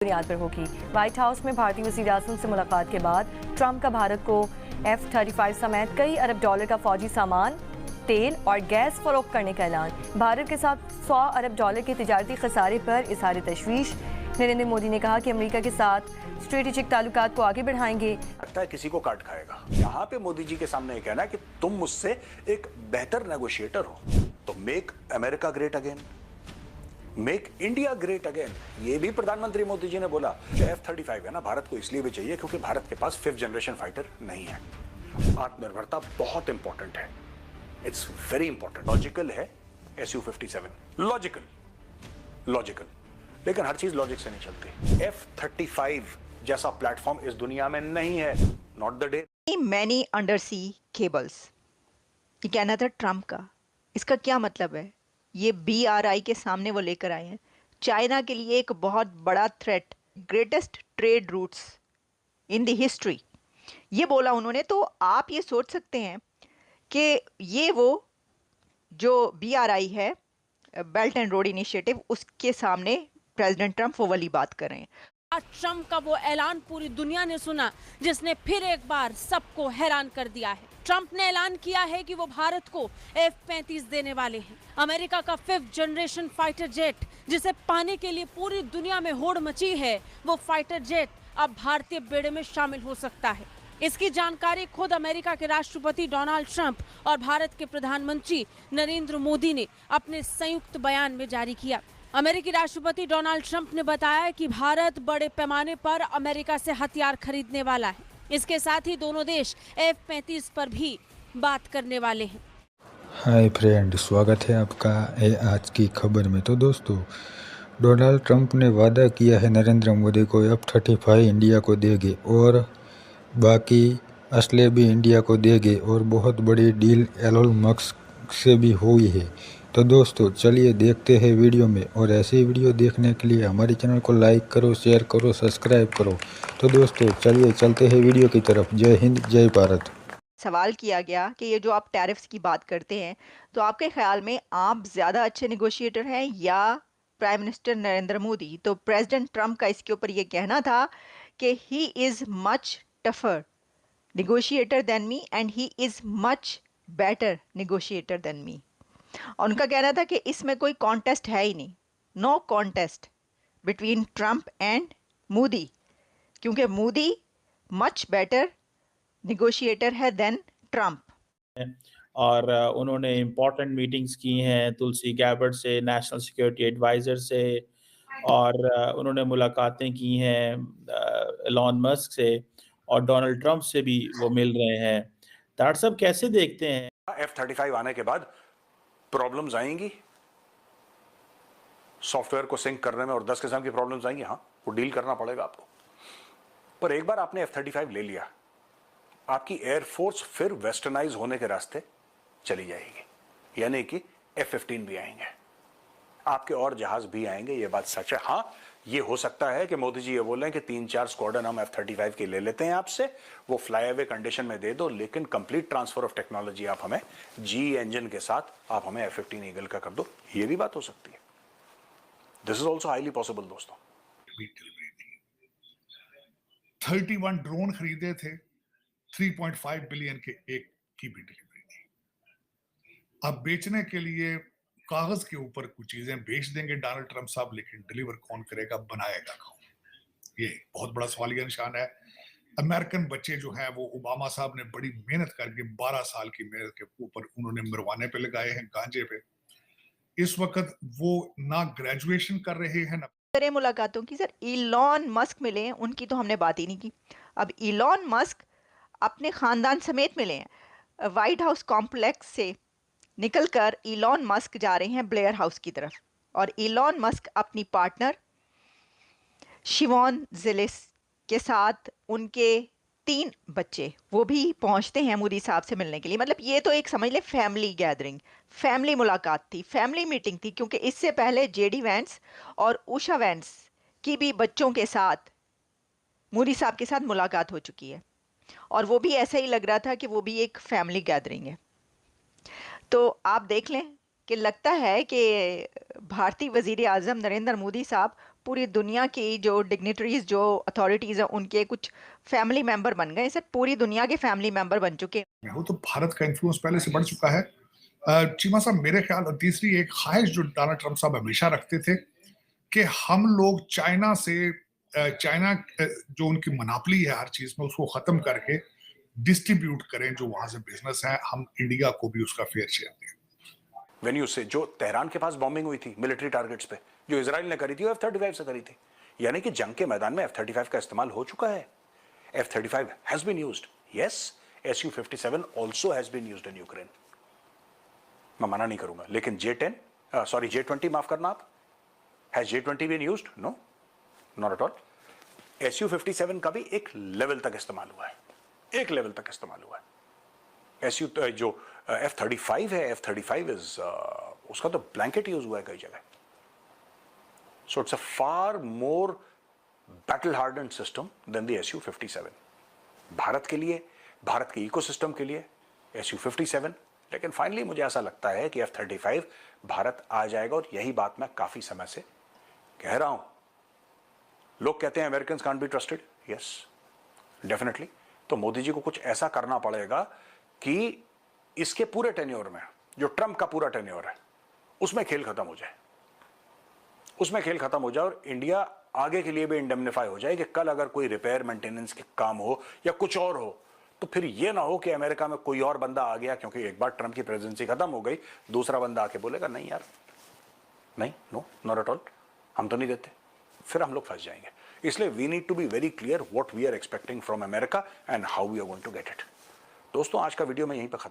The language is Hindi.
बुनियाद पर होगी। व्हाइट हाउस में भारतीय वज़ीर-ए-आज़म से मुलाकात के बाद ट्रंप का भारत को F-35 समेत कई अरब डॉलर का फौजी सामान, तेल और गैस फरोख्त करने का ऐलान। भारत के साथ 100 अरब डॉलर के तिजारती खसारे पर इज़हार तशवीश। नरेंद्र मोदी ने कहा कि अमेरिका के साथ स्ट्रेटेजिक ताल्लुकात को आगे बढ़ाएंगे। लगता है किसी को काट खाएगा। यहाँ पे मोदी जी के सामने कहना है कि तुम मुझसे एक बेहतर नेगोशिएटर हो, तो make America great again, make India great again, ये भी प्रधानमंत्री मोदी जी ने बोला। F-35 है ना, भारत को इसलिए भी चाहिए क्योंकि भारत के पास 5th जनरेशन फाइटर नहीं है। आत्मनिर्भरता बहुत इंपॉर्टेंट है, इट्स वेरी इंपॉर्टेंट। लॉजिकल है Su-57, लॉजिकल, लेकिन हर चीज लॉजिक से नहीं चलती। F-35 जैसा प्लेटफॉर्म इस दुनिया में नहीं है, not the day. Many undersea cables, ये कहना था ट्रंप का। इसका क्या मतलब है? ये BRI के सामने वो लेकर आए हैं। चाइना के लिए एक बहुत बड़ा threat, greatest trade roots in the history, ये बोला उन्होंने। तो आप ये सोच सकते हैं कि ये वो जो BRI है, बेल्ट एंड रोड इनिशिएटिव, उसके सामने प्रेसिडेंट ट्रंप वो वाली बात कर रहे हैं। आज ट्रंप का वो ऐलान पूरी दुनिया ने सुना, जिसने फिर एक बार सबको हैरान कर दिया है। ट्रंप ने ऐलान किया है कि वो भारत को F-35 देने वाले हैं। अमेरिका का 5th जनरेशन फाइटर जेट, जिसे पाने के लिए पूरी दुनिया में होड़ मची है, वो फाइटर जेट अब भारतीय बेड़े में शामिल हो सकता है। इसकी जानकारी खुद अमेरिका के राष्ट्रपति डोनाल्ड ट्रंप और भारत के प्रधानमंत्री नरेंद्र मोदी ने अपने संयुक्त बयान में जारी किया। अमेरिकी राष्ट्रपति डोनाल्ड ट्रंप ने बताया कि भारत बड़े पैमाने पर अमेरिका से हथियार खरीदने वाला है। इसके साथ ही दोनों देश F-35 पर भी बात करने वाले हैं। हाय फ्रेंड, स्वागत है आपका आज की खबर में। तो दोस्तों, डोनाल्ड ट्रंप ने वादा किया है नरेंद्र मोदी को F-35 इंडिया को देंगे और बाकी असले भी इंडिया को देंगे, और बहुत बड़ी डील एलोन मस्क से भी हुई है। तो दोस्तों चलिए देखते हैं वीडियो में, और ऐसे ही वीडियो देखने के लिए हमारे चैनल को लाइक करो, शेयर करो, सब्सक्राइब करो। तो दोस्तों चलिए चलते हैं वीडियो की तरफ। जय हिंद, जय भारत। सवाल किया गया कि ये जो आप टैरिफ्स की बात करते हैं, तो आपके ख्याल में आप ज़्यादा अच्छे नेगोशिएटर हैं या प्राइम मिनिस्टर नरेंद्र मोदी? तो प्रेसिडेंट ट्रंप का इसके ऊपर ये कहना था कि he is much tougher negotiator than me and he is much better negotiator than me. और उनका कहना था कि इसमें कोई कॉन्टेस्ट है ही नहीं, no contest between Trump and Modi, क्योंकि मोदी मच बेटर नेगोशिएटर है देन ट्रंप। और उन्होंने इम्पोर्टेंट मीटिंग्स की हैं तुलसी गैबर्ड से, नेशनल सिक्योरिटी एडवाइज़र से, और उन्होंने मुलाकातें की हैं एलोन मस्क से, और डोनाल्ड ट्रंप से भी वो मिल रहे हैं। डॉक्टर साहब कैसे देखते हैं? F-35 आने के बाद प्रॉब्लम्स आएंगी, सॉफ्टवेयर को सिंक करने में, और 10 किस्म की प्रॉब्लम्स आएंगी। हाँ, वो डील करना पड़ेगा आपको। पर एक बार आपने F-35 ले लिया, आपकी एयरफोर्स फिर वेस्टर्नाइज होने के रास्ते चली जाएगी, यानी कि F-15 भी आएंगे, आपके और जहाज भी आएंगे। ये बात सच है। हाँ, ये हो सकता है कि मोदी जी ये बोल रहे हैं कि 3-4 स्क्वाड्रन हम F-35 के ले लेते हैं आपसे, वो फ्लाई अवे कंडीशन में दे दो, लेकिन कंप्लीट ट्रांसफर ऑफ टेक्नोलॉजी आप हमें GE इंजन के साथ आप हमें F-15 ईगल का कर दो। ये भी बात हो सकती है। This is also highly possible दोस्तों। 31 ड्रोन खरीदे थे, 3.5 बिलियन के एक की भी डिलीवरी थी। अब बेचने के लिए कागज के ऊपर कुछ चीजें बेच देंगे डोनाल्ड ट्रंप साहब, लेकिन डिलीवर कौन करेगा, बनाएगा कौन? ये बहुत बड़ा सवालिया निशान है। अमेरिकन बच्चे जो हैं वो ओबामा साहब ने बड़ी मेहनत करके 12 साल की मेहनत के ऊपर उन्होंने मरवाने पे लगाए हैं, गांजे पे। इस वक्त वो ना ग्रेजुएशन कर रहे हैं ना करें मुलाकातों की। सर, इलॉन मस्क मिले, उनकी तो हमने बात ही नहीं की। अब इलॉन मस्क अपने खानदान समेत मिले हैं। व्हाइट हाउस कॉम्प्लेक्स से निकलकर इलॉन मस्क जा रहे हैं ब्लेयर हाउस की तरफ, और इलॉन मस्क अपनी पार्टनर शिवॉन जिलिस के साथ उनके 3 बच्चे वो भी पहुंचते हैं मोदी साहब से मिलने के लिए। मतलब ये तो एक समझ ले फैमिली गैदरिंग, फैमिली मुलाकात थी, फैमिली मीटिंग थी, क्योंकि इससे पहले JD वैंस और उषा वैंस की भी बच्चों के साथ मोदी साहब के साथ मुलाकात हो चुकी है, और वो भी ऐसा ही लग रहा था कि वो भी एक फैमिली गैदरिंग है। तो आप देख लें कि लगता है कि भारतीय वज़ीर आज़म नरेंद्र मोदी साहब पूरी दुनिया की जो डिग्निटरीज, जो अथॉरिटीज हैं, उनके कुछ फैमिली मेंबर बन गए। सर, पूरी दुनिया के फैमिली मेंबर बन चुके हैं। वो तो भारत का इन्फ्लुएंस पहले से बढ़ चुका है। चीमा साहब, मेरे ख्याल और तीसरी एक ख्वाहिश जो डोनाल्ड ट्रंप साहब हमेशा रखते थे कि हम लोग चाइना जो उनकी मनापली है हर चीज में, उसको खत्म करके डिस्ट्रीब्यूट करें जो वहां से बिजनेस है, हम इंडिया को भी उसका फेयर शेयर दें। वेन्यू से जो तेहरान के पास बॉम्बिंग हुई थी मिलिट्री टारगेट्स पे, जो इजराइल ने करी थी, वो F-35 से करी थी। यानी कि जंग के मैदान में F-35 का इस्तेमाल हो चुका है। F-35 has been used, yes. Su-57 also has been used in Ukraine, मैं मना नहीं करूंगा। लेकिन J-20 माफ करना आप, has J-20 been used? No, not at all. Su-57 का भी एक लेवल तक इस्तेमाल हुआ है, एक लेवल तक इस्तेमाल हुआ है। जो F-35 है, F-35 इज उसका तो ब्लैंकेट यूज हुआ है कई जगह। So it's a far more battle hardened system than the Su-57। Bharat के लिए, भारत के इकोसिस्टम के लिए Su-57। लेकिन फाइनली मुझे ऐसा लगता है कि F-35 भारत आ जाएगा, और यही बात मैं काफी समय से कह रहा हूं। लोग कहते हैं American can't be trusted, yes definitely. तो मोदी जी को कुछ ऐसा करना पड़ेगा कि इसके पूरे टेन्योर में, जो ट्रंप का पूरा टेन्योर है, उसमें खेल खत्म हो जाए, उसमें खेल खत्म हो जाए, और इंडिया आगे के लिए भी इंडेमनिफाई हो जाए कि कल अगर कोई रिपेयर मेंटेनेंस के काम हो या कुछ और हो, तो फिर यह ना हो कि अमेरिका में कोई और बंदा आ गया, क्योंकि एक बार ट्रंप की प्रेसिडेंसी खत्म हो गई, दूसरा बंदा आके बोलेगा नहीं यार, नहीं, नो, नॉट एट ऑल, हम तो नहीं देते, फिर हम लोग फंस जाएंगे। इसलिए we need to be very clear what we are expecting from America and how we are going to get it. दोस्तों, आज का वीडियो मैं यहीं पर खत्म